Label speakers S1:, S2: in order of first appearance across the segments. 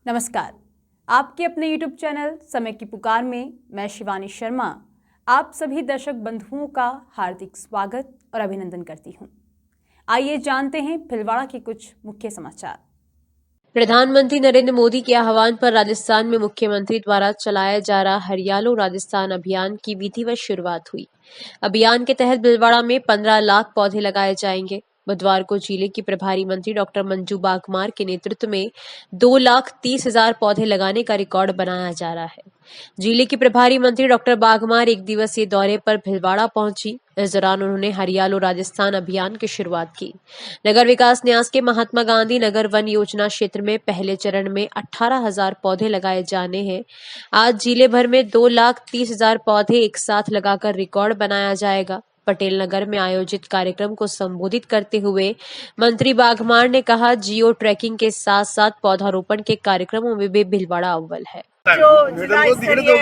S1: नमस्कार। आपके अपने YouTube चैनल समय की पुकार में मैं शिवानी शर्मा आप सभी दर्शक बंधुओं का हार्दिक स्वागत और अभिनंदन करती हूं। आइए जानते हैं भीलवाड़ा के कुछ मुख्य समाचार।
S2: प्रधानमंत्री नरेंद्र मोदी के आह्वान पर राजस्थान में मुख्यमंत्री द्वारा चलाया जा रहा हरियालो राजस्थान अभियान की विधिवत शुरुआत हुई। अभियान के तहत भीलवाड़ा में 15 लाख पौधे लगाए जाएंगे। बुधवार को जिले की प्रभारी मंत्री डॉक्टर मंजू बागमार के नेतृत्व में 2,30,000 पौधे लगाने का रिकॉर्ड बनाया जा रहा है। जिले की प्रभारी मंत्री डॉक्टर बागमार एक दिवसीय दौरे पर भीलवाड़ा पहुंची। इस दौरान उन्होंने हरियालो राजस्थान अभियान की शुरुआत की। नगर विकास न्यास के महात्मा गांधी नगर वन योजना क्षेत्र में पहले चरण में 18,000 पौधे लगाए जाने हैं। आज जिले भर में 2,30,000 पौधे एक साथ लगाकर रिकॉर्ड बनाया जाएगा। पटेल नगर में आयोजित कार्यक्रम को संबोधित करते हुए मंत्री बागमार ने कहा, जियो ट्रैकिंग के साथ साथ पौधारोपण के कार्यक्रमों में भी भीलवाड़ा अव्वल है।
S3: जो जिला स्तरीय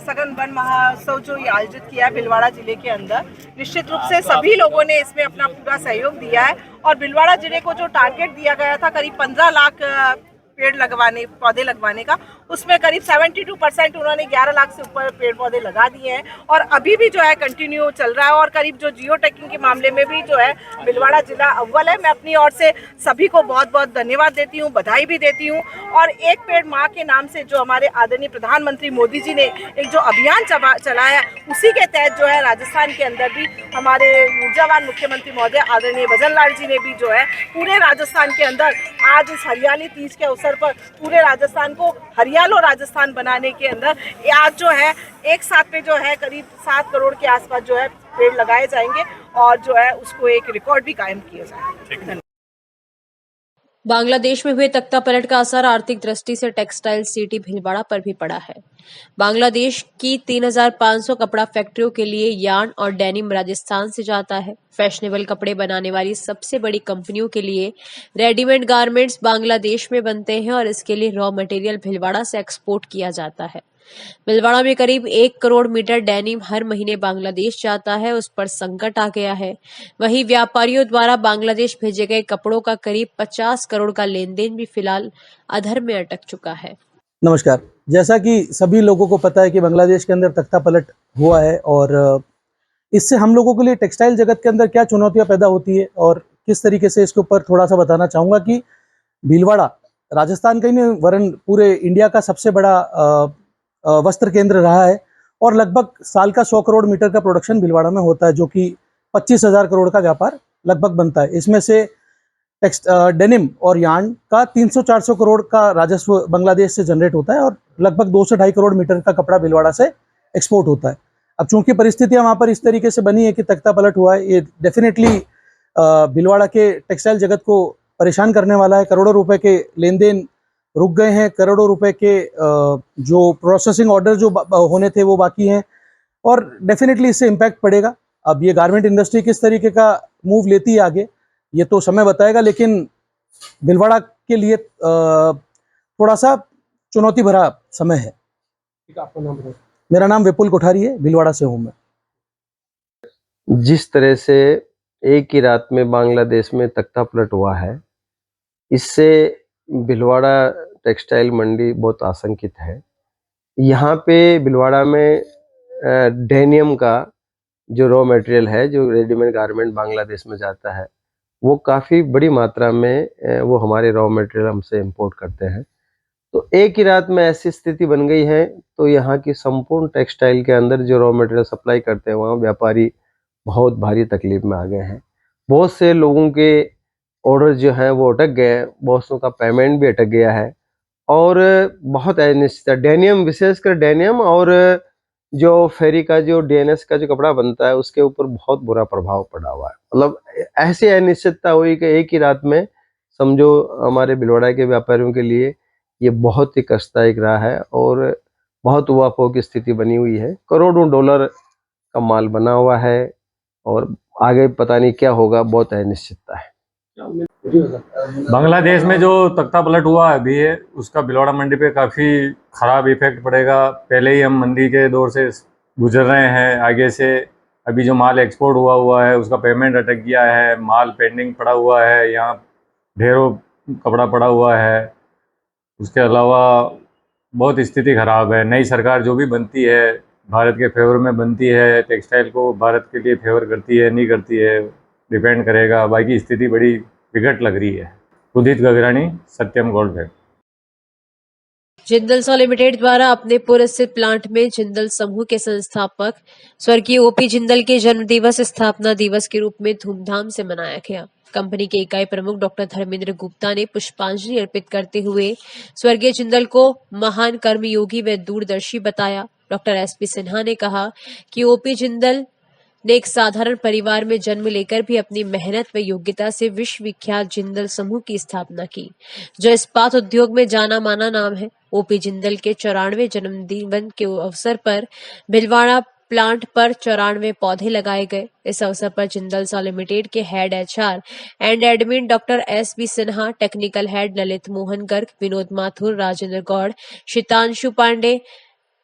S3: सघन वन महोत्सव जो आयोजित किया है भीलवाड़ा जिले के अंदर, निश्चित रूप से सभी लोगों ने इसमें अपना पूरा सहयोग दिया है और भीलवाड़ा जिले को जो टारगेट दिया गया था करीब 15 लाख पौधे लगवाने का, उसमें करीब 72% उन्होंने 11 लाख से ऊपर पेड़ पौधे लगा दिए हैं और अभी भी जो है कंटिन्यू चल रहा है और करीब जो जियो टैगिंग के मामले में भी जो है भीलवाड़ा जिला अव्वल है। मैं अपनी ओर से सभी को बहुत बहुत धन्यवाद देती हूँ, बधाई भी देती हूँ। और एक पेड़ माँ के नाम से जो हमारे आदरणीय प्रधानमंत्री मोदी जी ने एक जो अभियान चलाया, उसी के तहत जो है राजस्थान के अंदर भी हमारे ऊर्जावान मुख्यमंत्री महोदय आदरणीय भजन लाल जी ने भी जो है पूरे राजस्थान के अंदर आज इस हरियाली तीज के अवसर पर पूरे राजस्थान को हरियालो राजस्थान बनाने के अंदर आज जो है एक साथ पे जो है करीब 7 करोड़ के आसपास जो है पेड़ लगाए जाएंगे और जो है उसको एक रिकॉर्ड भी कायम किया जाएगा।
S2: बांग्लादेश में हुए तख्ता पलट का असर आर्थिक दृष्टि से टेक्सटाइल सिटी भीलवाड़ा पर भी पड़ा है। बांग्लादेश की 3,500 कपड़ा फैक्ट्रियों के लिए यार्न और डेनिम राजस्थान से जाता है। फैशनेबल कपड़े बनाने वाली सबसे बड़ी कंपनियों के लिए रेडीमेड गारमेंट्स बांग्लादेश में बनते हैं और इसके लिए रॉ मटेरियल भीलवाड़ा से एक्सपोर्ट किया जाता है। भीलवाड़ा में करीब 1 करोड़ मीटर डेनिम हर महीने बांग्लादेश जाता है, उस पर संकट आ गया है। वहीं व्यापारियों द्वारा बांग्लादेश भेजे गए कपड़ों का करीब 50 करोड़ का लेन देन भी फिलहाल अधर में अटक चुका है।
S4: नमस्कार। जैसा कि सभी लोगों को पता है कि बांग्लादेश के अंदर तख्ता पलट हुआ है और इससे हम लोगों के लिए टेक्सटाइल जगत के अंदर क्या चुनौतियां पैदा होती है और किस तरीके से इसके ऊपर थोड़ा सा बताना चाहूँगा कि भीलवाड़ा राजस्थान का ही नहीं वरन पूरे इंडिया का सबसे बड़ा वस्त्र केंद्र रहा है और लगभग साल का 100 करोड़ मीटर का प्रोडक्शन भीलवाड़ा में होता है, जो कि 25,000 करोड़ का व्यापार लगभग बनता है। इसमें से डेनिम और यार्न का 300-400 करोड़ का राजस्व बांग्लादेश से जनरेट होता है और लगभग 2 से 2.5 करोड़ मीटर का कपड़ा भीलवाड़ा से एक्सपोर्ट होता है। अब चूंकि परिस्थितियां वहाँ पर इस तरीके से बनी है कि तख्ता पलट हुआ है, ये डेफिनेटली भीलवाड़ा के टेक्सटाइल जगत को परेशान करने वाला है। करोड़ों रुपए के लेन देन रुक गए हैं, करोड़ों रुपए के जो प्रोसेसिंग ऑर्डर जो होने थे वो बाकी हैं और डेफिनेटली इससे इम्पैक्ट पड़ेगा। अब ये गारमेंट इंडस्ट्री किस तरीके का मूव लेती है आगे, ये तो समय बताएगा, लेकिन भीलवाड़ा के लिए थोड़ा सा चुनौती भरा समय है। आपका नाम बताइए। मेरा नाम विपुल कोठारी है, भीलवाड़ा से हूँ मैं।
S5: जिस तरह से एक ही रात में बांग्लादेश में तख्ता पलट हुआ है, इससे भीलवाड़ा टेक्सटाइल मंडी बहुत आशंकित है। यहाँ पे भीलवाड़ा में डेनियम का जो रॉ मटेरियल है, जो रेडीमेड गारमेंट बांग्लादेश में जाता है, वो काफ़ी बड़ी मात्रा में वो हमारे रॉ मटेरियल हमसे इंपोर्ट करते हैं। तो एक ही रात में ऐसी स्थिति बन गई है, तो यहाँ की संपूर्ण टेक्सटाइल के अंदर जो रॉ मटेरियल सप्लाई करते हैं, वहाँ व्यापारी बहुत भारी तकलीफ में आ गए हैं। बहुत से लोगों के ऑर्डर जो हैं वो अटक गए हैं, बहुत का पेमेंट भी अटक गया है और बहुत अनिश्चित है। डेनियम, विशेषकर डेनियम और जो फेरी का जो डीएनएस का जो कपड़ा बनता है, उसके ऊपर बहुत बुरा प्रभाव पड़ा हुआ है। मतलब ऐसी अनिश्चितता हुई कि एक ही रात में समझो हमारे भीलवाड़ा के व्यापारियों के लिए ये बहुत ही कष्टदायक रहा है और बहुत उहापोह की स्थिति बनी हुई है। करोड़ों डॉलर का माल बना हुआ है और आगे पता नहीं क्या होगा, बहुत अनिश्चितता है।
S6: बांग्लादेश में जो तख्ता पलट हुआ अभी है, उसका भीलवाड़ा मंडी पे काफ़ी ख़राब इफेक्ट पड़ेगा। पहले ही हम मंदी के दौर से गुजर रहे हैं। आगे से अभी जो माल एक्सपोर्ट हुआ है उसका पेमेंट अटक गया है, माल पेंडिंग पड़ा हुआ है, यहाँ ढेरों कपड़ा पड़ा हुआ है। उसके अलावा बहुत स्थिति खराब है। नई सरकार जो भी बनती है भारत के फेवर में बनती है, टेक्सटाइल को भारत के लिए फेवर करती है नहीं करती है डिपेंड करेगा, बाकी स्थिति बड़ी विकट लग रही है। Udit Gagrani, Satyam gold factory.
S2: जिंदल सॉ लिमिटेड द्वारा अपने पूर्व स्थित प्लांट में जिंदल समूह के संस्थापक स्वर्गीय ओपी जिंदल के जन्म दिवस स्थापना दिवस के रूप में धूमधाम से मनाया गया। कंपनी के इकाई प्रमुख डॉक्टर धर्मेंद्र गुप्ता ने पुष्पांजलि अर्पित करते हुए स्वर्गीय जिंदल को महान कर्मयोगी व दूरदर्शी बताया। डॉक्टर एसपी सिन्हा ने कहा कि ओपी जिंदल ने एक साधारण परिवार में जन्म लेकर भी अपनी मेहनत व योग्यता से विश्व विख्यात जिंदल समूह की स्थापना की, जो इस्पात उद्योग में जाना माना नाम है। ओपी जिंदल के 94वें जन्मदिन के अवसर पर भिलवाड़ा प्लांट पर 94 पौधे लगाए गए। इस अवसर पर जिंदल सॉ लिमिटेड के head HR and admin doctor SB Sinha, technical head Lalit Mohan Garg, Vinod Mathur, Rajendra Gaur, Sheetanshu Pande,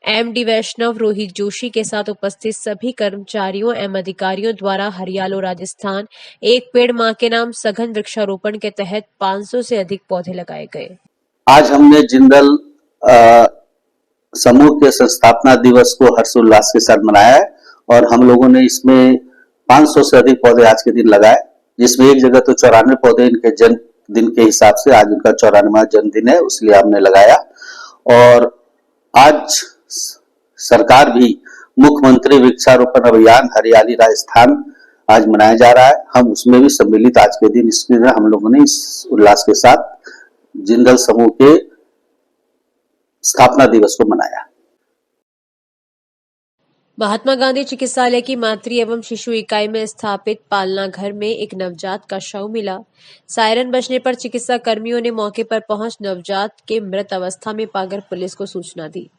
S2: MD Vaishnav, Rohit Joshi के साथ उपस्थित सभी कर्मचारियों एवं अधिकारियों द्वारा हरियालो राजस्थान एक पेड़ मां के नाम सघन वृक्षारोपण के तहत 500 से अधिक पौधे लगाए गए।
S7: आज हमने जिंदल समूह के संस्थापना दिवस को हर्षोल्लास के साथ मनाया है और हम लोगों ने इसमें 500 से अधिक पौधे आज के दिन लगाए, जिसमें एक जगह तो 94 पौधे इनके जन्मदिन के हिसाब से आज उनका 94वां जन्मदिन है, इसलिए हमने लगाया। और आज सरकार भी मुख्यमंत्री वृक्षारोपण अभियान हरियाली राजस्थान आज मनाया जा रहा है, हम उसमें भी सम्मिलित आज के दिन इसमें हम लोगों ने इस उल्लास के साथ जिंदल समूह के स्थापना दिवस को मनाया।
S2: महात्मा गांधी चिकित्सालय की मातृ एवं शिशु इकाई में स्थापित पालना घर में एक नवजात का शव मिला। सायरन बजने पर चिकित्सा कर्मियों ने मौके पर पहुंच नवजात के मृत अवस्था में पाकर पुलिस को सूचना दी।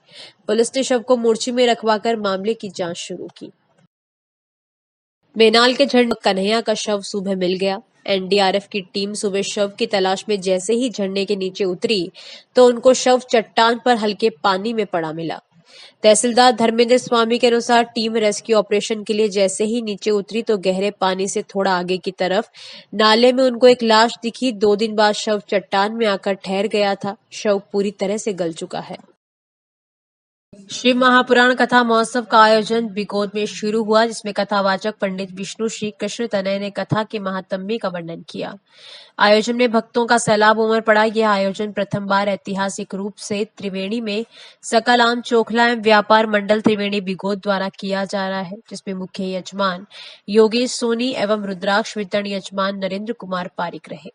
S2: पुलिस ने शव को मोर्चे में रखवाकर मामले की जांच शुरू की। मेनाल के झरने कन्हैया का शव सुबह मिल गया। एनडीआरएफ की टीम सुबह शव की तलाश में जैसे ही झरने के नीचे उतरी तो उनको शव चट्टान पर हल्के पानी में पड़ा मिला। तहसीलदार धर्मेंद्र स्वामी के अनुसार टीम रेस्क्यू ऑपरेशन के लिए जैसे ही नीचे उतरी तो गहरे पानी से थोड़ा आगे की तरफ नाले में उनको एक लाश दिखी। 2 दिन बाद शव चट्टान में आकर ठहर गया था। शव पूरी तरह से गल चुका है। शिव महापुराण कथा महोत्सव का आयोजन बिगोद में शुरू हुआ, जिसमें कथावाचक पंडित विष्णु श्री कृष्ण तनय ने कथा के महात्म्य का वर्णन किया। आयोजन में भक्तों का सैलाब उमड़ पड़ा। यह आयोजन प्रथम बार ऐतिहासिक रूप से त्रिवेणी में सकलाम चोखला एवं व्यापार मंडल त्रिवेणी बिगोद द्वारा किया जा रहा है, जिसमें मुख्य यजमान योगेश सोनी एवं रुद्राक्ष वितरण यजमान नरेंद्र कुमार पारिक रहे।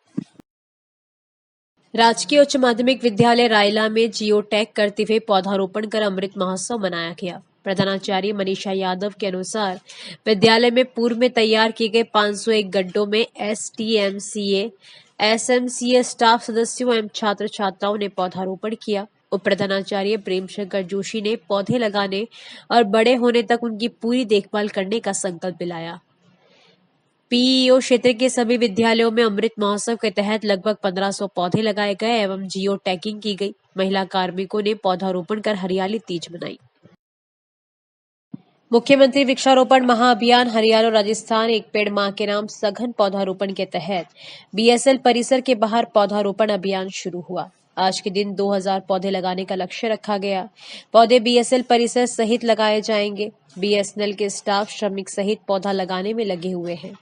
S2: राजकीय उच्च माध्यमिक विद्यालय रायला में जियो टैग करते हुए पौधारोपण कर अमृत महोत्सव मनाया गया। प्रधानाचार्य मनीषा यादव के अनुसार विद्यालय में पूर्व में तैयार किए गए 501 गड्ढों में एसटीएमसीए, एसएमसीए स्टाफ सदस्यों एवं छात्र छात्राओं ने पौधारोपण किया। उप प्रधानाचार्य प्रेमशंकर जोशी ने पौधे लगाने और बड़े होने तक उनकी पूरी देखभाल करने का संकल्प दिलाया। पीईओ क्षेत्र के सभी विद्यालयों में अमृत महोत्सव के तहत लगभग 1500 पौधे लगाए गए एवं जियो टैगिंग की गई। महिला कार्मिकों ने पौधारोपण कर हरियाली तीज मनाई। मुख्यमंत्री वृक्षारोपण महाअभियान हरियाणा राजस्थान एक पेड़ मां के नाम सघन पौधारोपण के तहत बीएसएल परिसर के बाहर पौधारोपण अभियान शुरू हुआ। आज के दिन 2000 पौधे लगाने का लक्ष्य रखा गया। पौधे बीएसएल परिसर सहित लगाए जाएंगे। बीएसएनएल के स्टाफ श्रमिक सहित पौधा लगाने में लगे हुए हैं।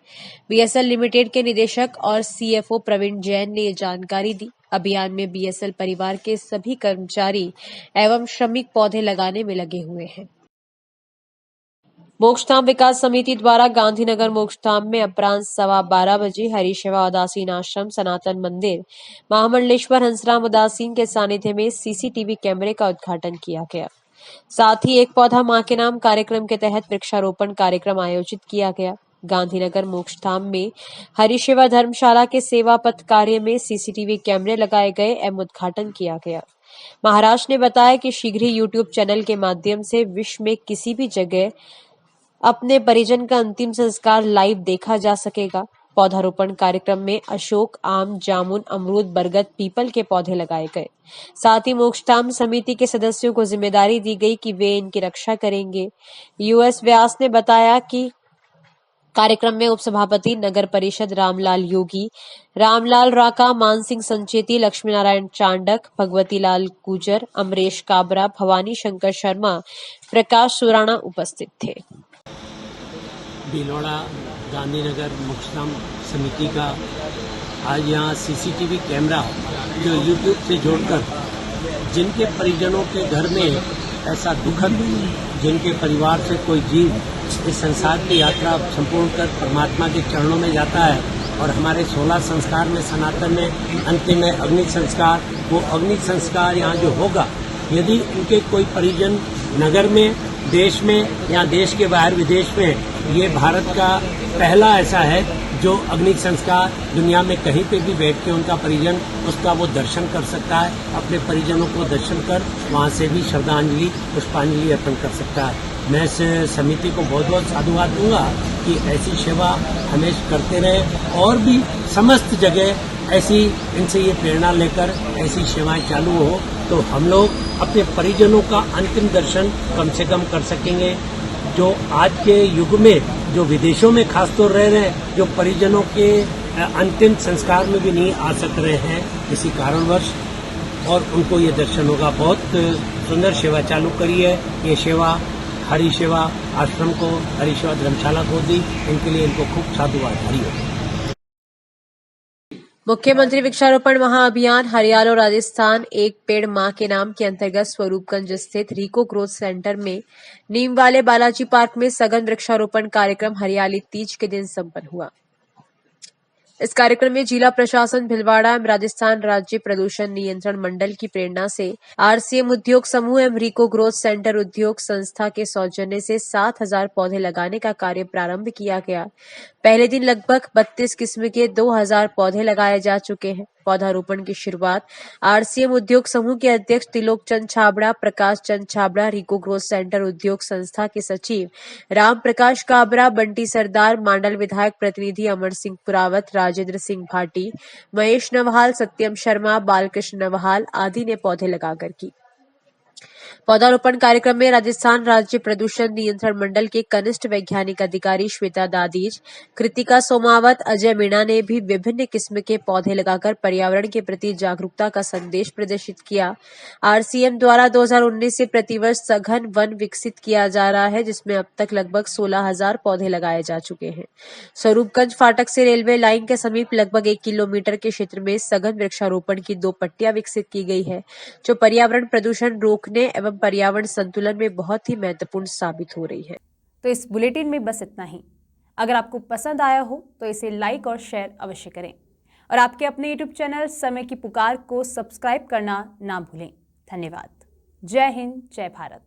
S2: बीएसएल लिमिटेड के निदेशक और सीएफओ प्रवीण जैन ने ये जानकारी दी। अभियान में बीएसएल परिवार के सभी कर्मचारी एवं श्रमिक पौधे लगाने में लगे हुए हैं। मोक्षधाम विकास समिति द्वारा गांधीनगर मोक्षधाम में अपराह्न 12:15 बजे हरिसेवा उदासीन आश्रम सनातन मंदिर महामंडलेश्वर हंसराम उदासीन के सानिध्य में सीसीटीवी कैमरे का उद्घाटन किया गया। साथ ही एक पौधा मां के नाम कार्यक्रम के तहत वृक्षारोपण कार्यक्रम आयोजित किया गया। गांधीनगर मोक्षधाम में हरिसेवा धर्मशाला के सेवा पथ कार्य में सीसीटीवी कैमरे लगाए गए एवं उद्घाटन किया गया। महाराज ने बताया कि शीघ्र ही यूट्यूब चैनल के माध्यम से विश्व में किसी भी जगह अपने परिजन का अंतिम संस्कार लाइव देखा जा सकेगा। पौधारोपण कार्यक्रम में अशोक, आम, जामुन, अमरूद, बरगद, पीपल के पौधे लगाए गए। साथ ही मोक्षधाम समिति के सदस्यों को जिम्मेदारी दी गई कि वे इनकी रक्षा करेंगे। यूएस व्यास ने बताया कि कार्यक्रम में उपसभापति नगर परिषद रामलाल योगी, रामलाल राका, मान सिंह संचेती, लक्ष्मी नारायण चांडक, भगवती लाल गुजर, अमरेश काबरा, भवानी शंकर शर्मा, प्रकाश सुराणा उपस्थित थे।
S8: भीलवाड़ा गांधीनगर मुक्तिधाम समिति का आज यहाँ सीसीटीवी कैमरा जो यूट्यूब से जोड़कर जिनके परिजनों के घर में ऐसा दुखद, जिनके परिवार से कोई जीव इस संसार की यात्रा संपूर्ण कर परमात्मा के चरणों में जाता है और हमारे 16 संस्कार में सनातन में अंतिम है अग्नि संस्कार। वो अग्नि संस्कार यहाँ जो होगा, यदि उनके कोई परिजन नगर में, देश में या देश के बाहर विदेश में, ये भारत का पहला ऐसा है जो अग्नि संस्कार दुनिया में कहीं पे भी बैठ के उनका परिजन उसका वो दर्शन कर सकता है, अपने परिजनों को दर्शन कर वहाँ से भी श्रद्धांजलि पुष्पांजलि अर्पण कर सकता है। मैं इस समिति को बहुत बहुत साधुवाद दूंगा कि ऐसी सेवा हमेशा करते रहे और भी समस्त जगह ऐसी इनसे ये प्रेरणा लेकर ऐसी सेवाएं चालू हो तो हम लोग अपने परिजनों का अंतिम दर्शन कम से कम कर सकेंगे। जो आज के युग में जो विदेशों में खासतौर रह रहे हैं, जो परिजनों के अंतिम संस्कार में भी नहीं आ सक रहे हैं किसी कारणवश, और उनको ये दर्शन होगा। बहुत सुंदर सेवा चालू करी है। ये सेवा हरि सेवा आश्रम को, हरि सेवा धर्मशाला को दी, इनके लिए इनको खूब साधुवाद। हरिओम।
S2: मुख्यमंत्री वृक्षारोपण महाअभियान हरियाणा राजस्थान एक पेड़ मां के नाम के अंतर्गत स्वरूपगंज स्थित रिको ग्रोथ सेंटर में नीम वाले बालाजी पार्क में सघन वृक्षारोपण कार्यक्रम हरियाली तीज के दिन संपन्न हुआ। इस कार्यक्रम में जिला प्रशासन भिलवाड़ा एवं राजस्थान राज्य प्रदूषण नियंत्रण मंडल की प्रेरणा से आरसीएम उद्योग समूह एवं रिको ग्रोथ सेंटर उद्योग संस्था के सौजन्य से 7,000 पौधे लगाने का कार्य प्रारंभ किया गया। पहले दिन लगभग 32 किस्म के 2,000 पौधे लगाए जा चुके हैं। पौधारोपण की शुरुआत आरसीएम उद्योग समूह के अध्यक्ष तिलोक चंद छाबड़ा, प्रकाश चंद छाबड़ा, रिको ग्रोथ सेंटर उद्योग संस्था के सचिव राम प्रकाश काबरा, बंटी सरदार, मांडल विधायक प्रतिनिधि अमर सिंह पुरावत, राजेंद्र सिंह भाटी, महेश नवहाल, सत्यम शर्मा, बालकृष्ण नवहाल आदि ने पौधे लगाकर की। पौधारोपण कार्यक्रम में राजस्थान राज्य प्रदूषण नियंत्रण मंडल के कनिष्ठ वैज्ञानिक अधिकारी श्वेता दादीज, कृतिका सोमावत, अजय मीणा ने भी विभिन्न किस्म के पौधे लगाकर पर्यावरण के प्रति जागरूकता का संदेश प्रदर्शित किया। आरसीएम द्वारा 2019 से प्रतिवर्ष सघन वन विकसित किया जा रहा है, जिसमें अब तक लगभग 16,000 पौधे लगाए जा चुके हैं। स्वरूपगंज फाटक से रेलवे लाइन के समीप लगभग 1 किलोमीटर के क्षेत्र में सघन वृक्षारोपण की 2 पट्टियां विकसित की गई है, जो पर्यावरण प्रदूषण रोकने एवं पर्यावरण संतुलन में बहुत ही महत्वपूर्ण साबित हो रही है।
S1: तो इस बुलेटिन में बस इतना ही। अगर आपको पसंद आया हो तो इसे लाइक और शेयर अवश्य करें और आपके अपने YouTube चैनल समय की पुकार को सब्सक्राइब करना ना भूलें। धन्यवाद। जय हिंद, जय भारत।